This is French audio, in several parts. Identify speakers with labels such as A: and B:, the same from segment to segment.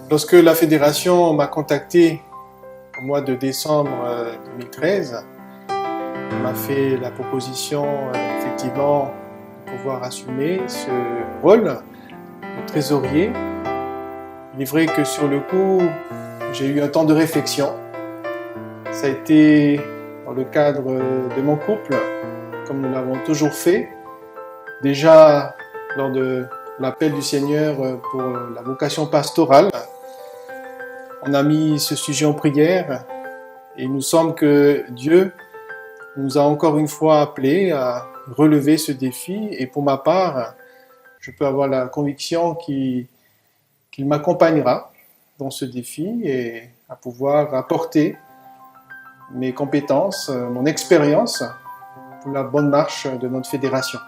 A: Lorsque la fédération m'a contacté au mois de décembre 2013, elle m'a fait la proposition effectivement de pouvoir assumer ce rôle de trésorier. Il est vrai que sur le coup, j'ai eu un temps de réflexion. Ça a été dans le cadre de mon couple, comme nous l'avons toujours fait. Déjà lors de l'appel du Seigneur pour la vocation pastorale, on a mis ce sujet en prière et il nous semble que Dieu nous a encore une fois appelés à relever ce défi. Et pour ma part, je peux avoir la conviction qu'il m'accompagnera dans ce défi et à pouvoir apporter mes compétences, mon expérience pour la bonne marche de notre fédération.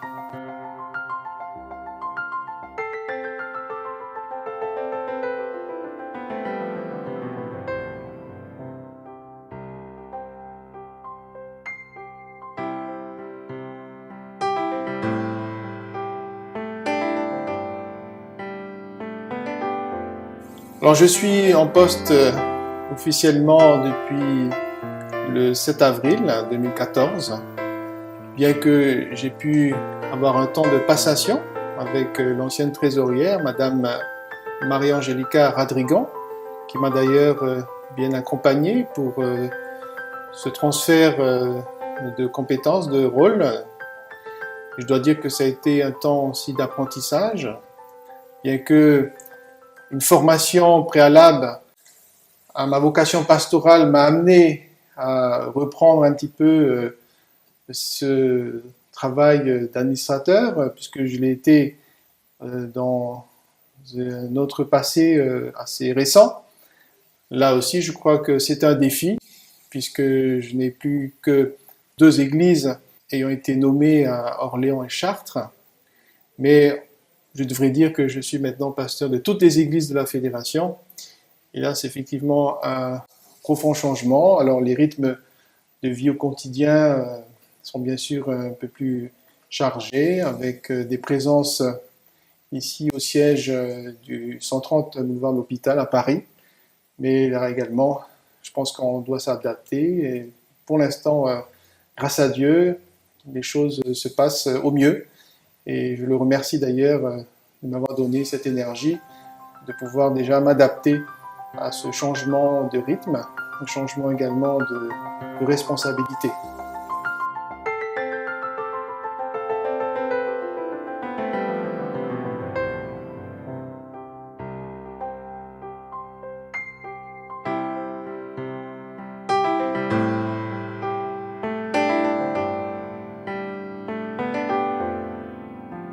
A: Alors je suis en poste officiellement depuis le 7 avril 2014, bien que j'ai pu avoir un temps de passation avec l'ancienne trésorière, Madame Marie-Angélica Radrigan, qui m'a d'ailleurs bien accompagné pour ce transfert de compétences, de rôle. Je dois dire que ça a été un temps aussi d'apprentissage, bien que une formation préalable à ma vocation pastorale m'a amené à reprendre un petit peu ce travail d'administrateur, puisque je l'ai été dans un autre passé assez récent. Là aussi, je crois que c'est un défi, puisque je n'ai plus que 2 églises ayant été nommées à Orléans et Chartres, mais je devrais dire que je suis maintenant pasteur de toutes les églises de la fédération. Et là, c'est effectivement un profond changement. Alors, les rythmes de vie au quotidien sont bien sûr un peu plus chargés, avec des présences ici au siège du 130 boulevard de l'Hôpital à Paris. Mais là également, je pense qu'on doit s'adapter. Et pour l'instant, grâce à Dieu, les choses se passent au mieux. Et je le remercie d'ailleurs de m'avoir donné cette énergie, de pouvoir déjà m'adapter à ce changement de rythme, un changement également de responsabilité.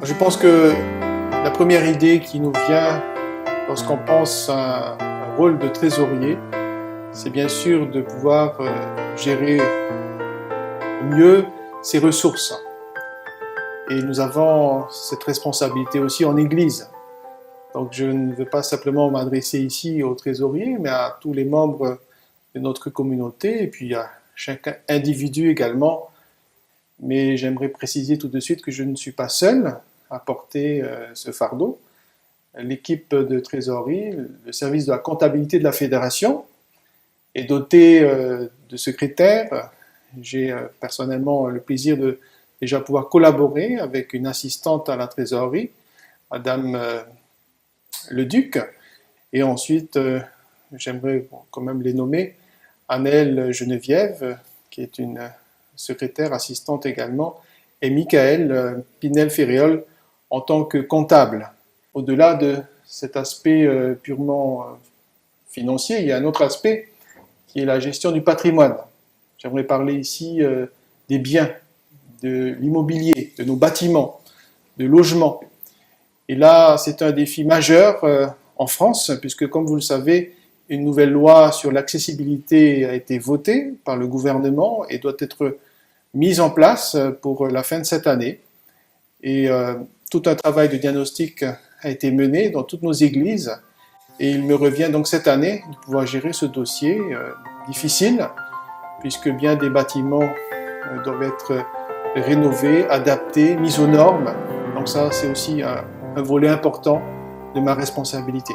A: Je pense que la première idée qui nous vient lorsqu'on pense à un rôle de trésorier, c'est bien sûr de pouvoir gérer mieux ses ressources. Et nous avons cette responsabilité aussi en Église. Donc je ne veux pas simplement m'adresser ici aux trésoriers, mais à tous les membres de notre communauté, et puis à chaque individu également. Mais j'aimerais préciser tout de suite que je ne suis pas seul à porter ce fardeau. L'équipe de trésorerie, le service de la comptabilité de la fédération, est doté de secrétaires. J'ai personnellement le plaisir de déjà pouvoir collaborer avec une assistante à la trésorerie, Madame Leduc, et ensuite, j'aimerais quand même les nommer, Annelle Geneviève, qui est une secrétaire assistante également, et Michael Pinel-Ferréol en tant que comptable. Au-delà de cet aspect purement financier, il y a un autre aspect qui est la gestion du patrimoine. J'aimerais parler ici des biens, de l'immobilier, de nos bâtiments, de logements. Et là, c'est un défi majeur en France, puisque comme vous le savez, une nouvelle loi sur l'accessibilité a été votée par le gouvernement et doit être mise en place pour la fin de cette année. Et tout un travail de diagnostic a été mené dans toutes nos églises. Et il me revient donc cette année de pouvoir gérer ce dossier difficile, puisque bien des bâtiments doivent être rénovés, adaptés, mis aux normes. Donc ça, c'est aussi un volet important de ma responsabilité.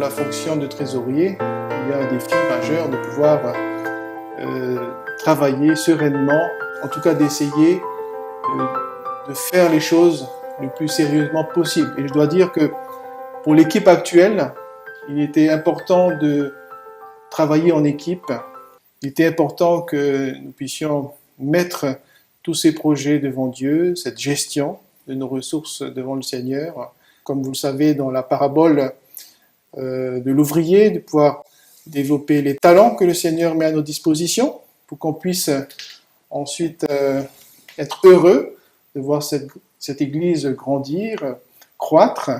A: la fonction de trésorier, il y a un défi majeur de pouvoir travailler sereinement, en tout cas d'essayer de faire les choses le plus sérieusement possible. Et je dois dire que pour l'équipe actuelle, il était important de travailler en équipe. Il était important que nous puissions mettre tous ces projets devant Dieu, cette gestion de nos ressources devant le Seigneur. Comme vous le savez, dans la parabole de l'ouvrier, de pouvoir développer les talents que le Seigneur met à nos dispositions pour qu'on puisse ensuite être heureux de voir cette Église grandir, croître.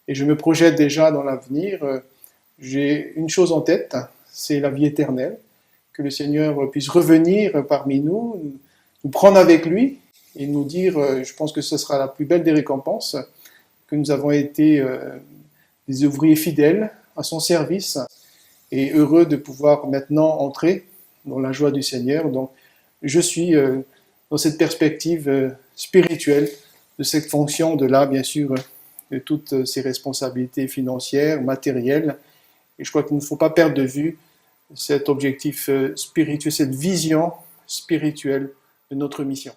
A: Et je me projette déjà dans l'avenir. J'ai une chose en tête, c'est la vie éternelle, que le Seigneur puisse revenir parmi nous, nous prendre avec lui et nous dire, je pense que ce sera la plus belle des récompenses, que nous avons été des ouvriers fidèles à son service et heureux de pouvoir maintenant entrer dans la joie du Seigneur. Donc, je suis dans cette perspective spirituelle de cette fonction, de là, bien sûr, de toutes ces responsabilités financières, matérielles. Et je crois qu'il ne faut pas perdre de vue cet objectif spirituel, cette vision spirituelle de notre mission.